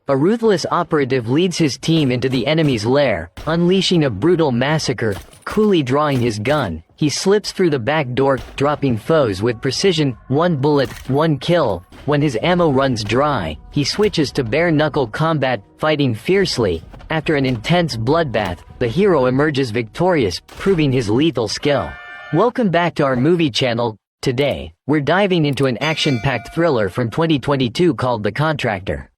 a ruthless operative leads his team into the enemy's lair, unleashing a brutal massacre. Coolly drawing his gun, he slips through the back door, dropping foes with precision, one bullet, one kill. When his ammo runs dry, he switches to bare-knuckle combat, fighting fiercely. After an intense bloodbath, the hero emerges victorious, proving his lethal skill. Welcome back to our movie channel. Today, we're diving into an action-packed thriller from 2022 called The Contractor.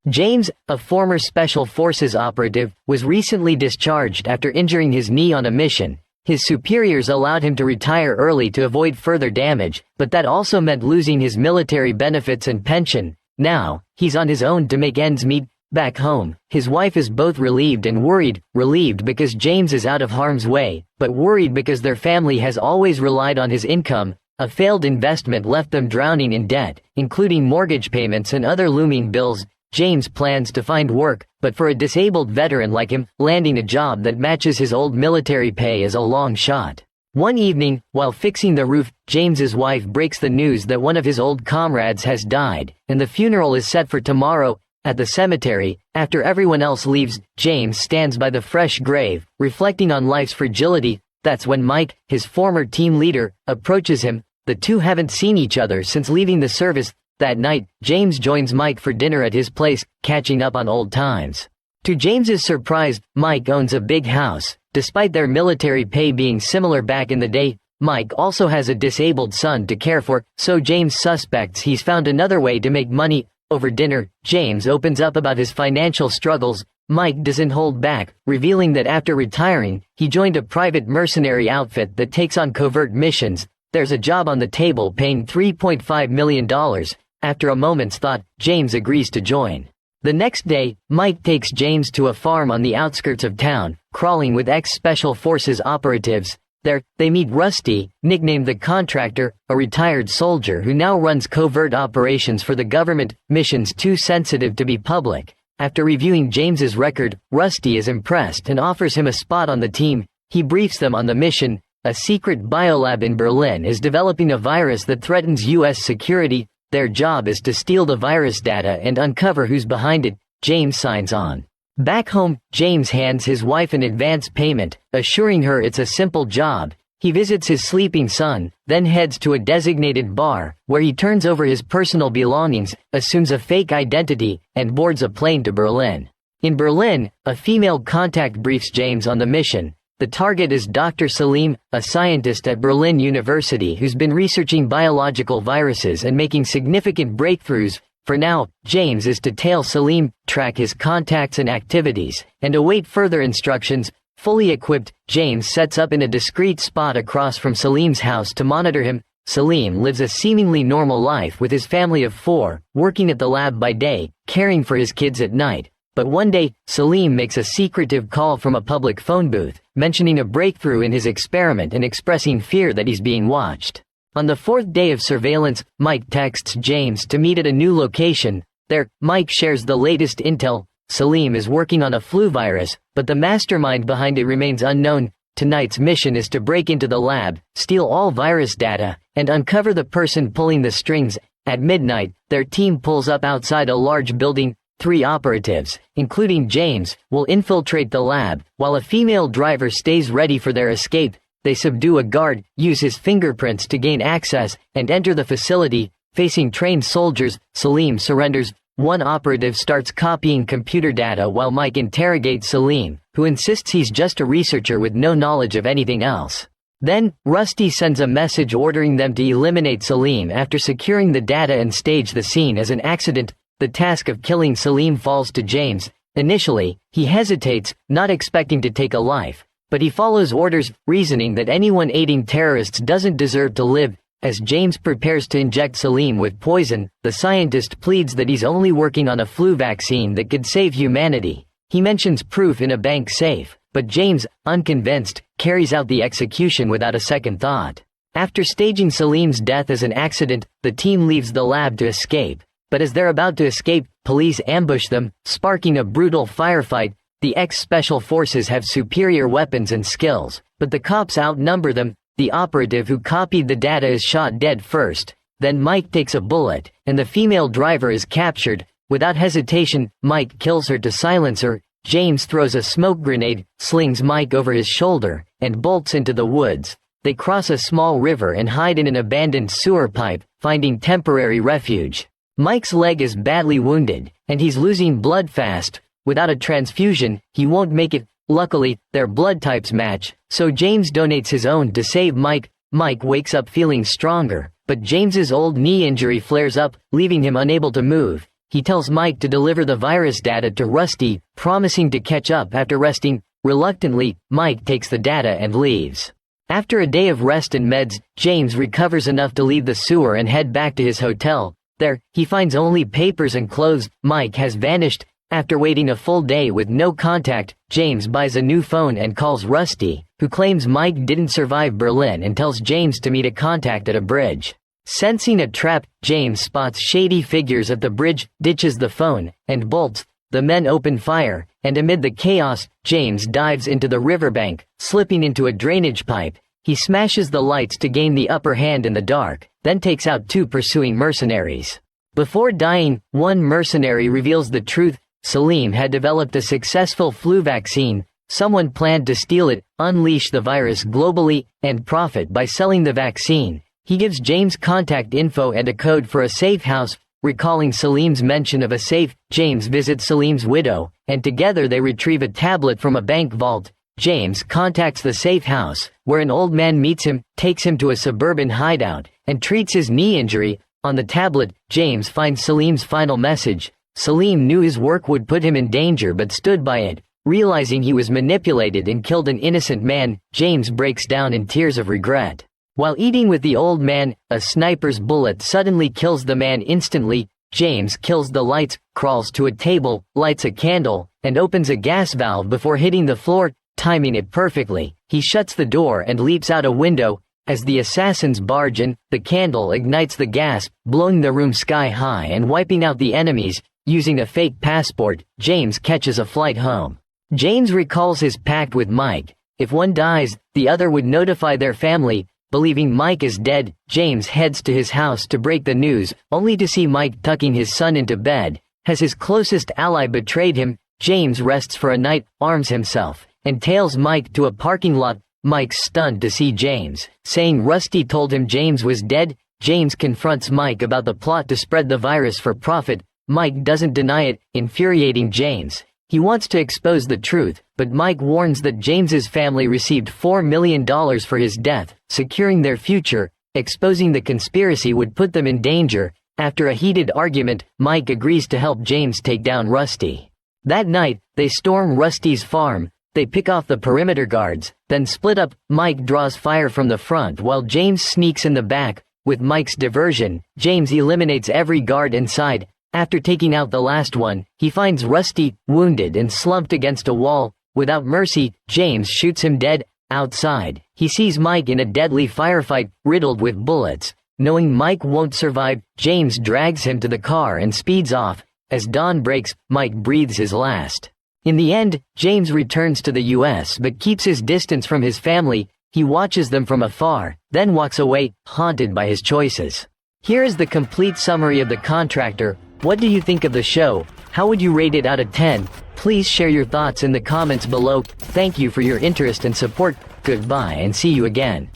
James, a former Special Forces operative, was recently discharged after injuring his knee on a mission. His superiors allowed him to retire early to avoid further damage, but that also meant losing his military benefits and pension. Now, he's on his own to make ends meet. Back home, his wife is both relieved and worried. Relieved because James is out of harm's way, but worried because their family has always relied on his income. A failed investment left them drowning in debt, including mortgage payments and other looming bills. James plans to find work, but for a disabled veteran like him, landing a job that matches his old military pay is a long shot. One evening, while fixing the roof, James's wife breaks the news that one of his old comrades has died, and the funeral is set for tomorrow. At the cemetery, after everyone else leaves, James stands by the fresh grave, reflecting on life's fragility. That's when Mike, his former team leader, approaches him. The two haven't seen each other since leaving the service. That night, James joins Mike for dinner at his place, catching up on old times. To James's surprise, Mike owns a big house. Despite their military pay being similar back in the day, Mike also has a disabled son to care for, so James suspects he's found another way to make money. Over dinner, James opens up about his financial struggles. Mike doesn't hold back, revealing that after retiring, he joined a private mercenary outfit that takes on covert missions. There's a job on the table paying $3.5 million. After a moment's thought, James agrees to join. The next day, Mike takes James to a farm on the outskirts of town, crawling with ex-Special Forces operatives. There, they meet Rusty, nicknamed the Contractor, a retired soldier who now runs covert operations for the government, missions too sensitive to be public. After reviewing James's record, Rusty is impressed and offers him a spot on the team. He briefs them on the mission. A secret biolab in Berlin is developing a virus that threatens U.S. security. Their job is to steal the virus data and uncover who's behind it. James signs on. Back home, James hands his wife an advance payment, assuring her it's a simple job. He visits his sleeping son, then heads to a designated bar, where he turns over his personal belongings, assumes a fake identity, and boards a plane to Berlin. In Berlin, a female contact briefs James on the mission. The target is Dr. Salim, a scientist at Berlin University who's been researching biological viruses and making significant breakthroughs. For now, James is to tail Salim, track his contacts and activities, and await further instructions. Fully equipped, James sets up in a discreet spot across from Salim's house to monitor him. Salim lives a seemingly normal life with his family of 4, working at the lab by day, caring for his kids at night. But one day, Salim makes a secretive call from a public phone booth, mentioning a breakthrough in his experiment and expressing fear that he's being watched. On the 4th day of surveillance, Mike texts James to meet at a new location. There, Mike shares the latest intel. Salim is working on a flu virus, but the mastermind behind it remains unknown. Tonight's mission is to break into the lab, steal all virus data, and uncover the person pulling the strings. At midnight, their team pulls up outside a large building. 3 operatives, including James, will infiltrate the lab, while a female driver stays ready for their escape. They subdue a guard, use his fingerprints to gain access, and enter the facility. Facing trained soldiers, Salim surrenders. One operative starts copying computer data while Mike interrogates Salim, who insists he's just a researcher with no knowledge of anything else. Then, Rusty sends a message ordering them to eliminate Salim after securing the data and stage the scene as an accident. The task of killing Salim falls to James. Initially, he hesitates, not expecting to take a life, but he follows orders, reasoning that anyone aiding terrorists doesn't deserve to live. As James prepares to inject Salim with poison, the scientist pleads that he's only working on a flu vaccine that could save humanity. He mentions proof in a bank safe, but James, unconvinced, carries out the execution without a second thought. After staging Salim's death as an accident, the team leaves the lab to escape. But as they're about to escape, police ambush them, sparking a brutal firefight. The ex-Special Forces have superior weapons and skills, but the cops outnumber them. The operative who copied the data is shot dead first. Then Mike takes a bullet, and the female driver is captured. Without hesitation, Mike kills her to silence her. James throws a smoke grenade, slings Mike over his shoulder, and bolts into the woods. They cross a small river and hide in an abandoned sewer pipe, finding temporary refuge. Mike's leg is badly wounded, and he's losing blood fast. Without a transfusion, he won't make it. Luckily, their blood types match, so James donates his own to save Mike. Mike wakes up feeling stronger, but James's old knee injury flares up, leaving him unable to move. He tells Mike to deliver the virus data to Rusty, promising to catch up after resting. Reluctantly, Mike takes the data and leaves. After a day of rest and meds, James recovers enough to leave the sewer and head back to his hotel. There, he finds only papers and clothes. Mike has vanished. After waiting a full day with no contact, James buys a new phone and calls Rusty, who claims Mike didn't survive Berlin and tells James to meet a contact at a bridge. Sensing a trap, James spots shady figures at the bridge, ditches the phone, and bolts. The men open fire, and amid the chaos, James dives into the riverbank, slipping into a drainage pipe. He smashes the lights to gain the upper hand in the dark, then takes out 2 pursuing mercenaries. Before dying, one mercenary reveals the truth. Salim had developed a successful flu vaccine. Someone planned to steal it, unleash the virus globally, and profit by selling the vaccine. He gives James contact info and a code for a safe house. Recalling Salim's mention of a safe, James visits Salim's widow, and together they retrieve a tablet from a bank vault. James contacts the safe house, where an old man meets him, takes him to a suburban hideout, and treats his knee injury. On the tablet, James finds Salim's final message. Salim knew his work would put him in danger but stood by it. Realizing he was manipulated and killed an innocent man, James breaks down in tears of regret. While eating with the old man, a sniper's bullet suddenly kills the man instantly. James kills the lights, crawls to a table, lights a candle, and opens a gas valve before hitting the floor, timing it perfectly. He shuts the door and leaps out a window. As the assassins barge in, the candle ignites the gas, blowing the room sky high and wiping out the enemies. Using a fake passport, James catches a flight home. James recalls his pact with Mike. If one dies, the other would notify their family. Believing Mike is dead, James heads to his house to break the news, only to see Mike tucking his son into bed. Has his closest ally betrayed him? James rests for a night, arms himself, and tails Mike to a parking lot. Mike's stunned to see James, saying Rusty told him James was dead. James confronts Mike about the plot to spread the virus for profit. Mike doesn't deny it, infuriating James. He wants to expose the truth, but Mike warns that James's family received $4 million for his death, securing their future. Exposing the conspiracy would put them in danger. After a heated argument, Mike agrees to help James take down Rusty. That night, they storm Rusty's farm. They pick off the perimeter guards, then split up. Mike draws fire from the front while James sneaks in the back. With Mike's diversion, James eliminates every guard inside. After taking out the last one, he finds Rusty, wounded and slumped against a wall. Without mercy, James shoots him dead. Outside, he sees Mike in a deadly firefight, riddled with bullets. Knowing Mike won't survive, James drags him to the car and speeds off. As dawn breaks, Mike breathes his last. In the end, James returns to the US but keeps his distance from his family. He watches them from afar, then walks away, haunted by his choices. Here is the complete summary of The Contractor. What do you think of the show? How would you rate it out of 10? Please share your thoughts in the comments below. Thank you for your interest and support. Goodbye and see you again.